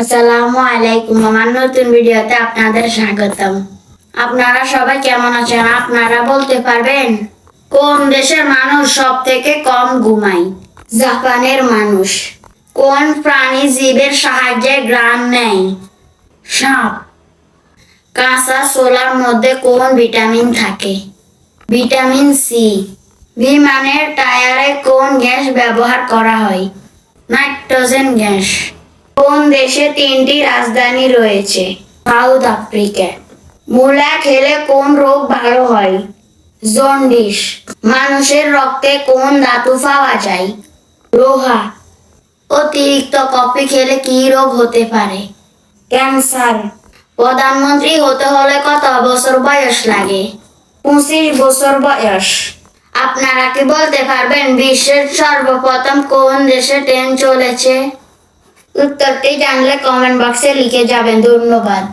আসসালামু আলাইকুম। আমার নতুন ভিডিওতে আপনাদের স্বাগতম। আপনারা সবাই কেমন আছেন? আপনারা বলতে পারবেন কোন দেশের মানুষ সব থেকে কম ঘুমায়? জাপানের মানুষ। কোন প্রাণী জীবের সাহায্যে ঘ্রাণ নেয়? সাপ। কাঁচা ছোলার মধ্যে কোন ভিটামিন থাকে? Vitamin C. বিমানের টায়ারে কোন গ্যাস ব্যবহার করা হয়? Nitrogen gas. কোন দেশে 3টি রাজধানী রয়েছে? South Africa. মূলা খেলে কোন রোগ ভালো হয়? জন্ডিস। মানুষের রক্তে কোন ধাতু পাওয়া যায়? লোহা। অতিরিক্ত কফি খেলে কি রোগ হতে পারে? ক্যান্সার। প্রধানমন্ত্রী হতে হলে কত বছর বয়স লাগে? 25 বছর বয়স। আপনারা কি বলতে পারবেন বিশ্বের সর্বপ্রথম কোন দেশে ট্রেন চলেছে? উত্তরটি জানলে কমেন্ট বক্সে লিখে যাবেন। ধন্যবাদ।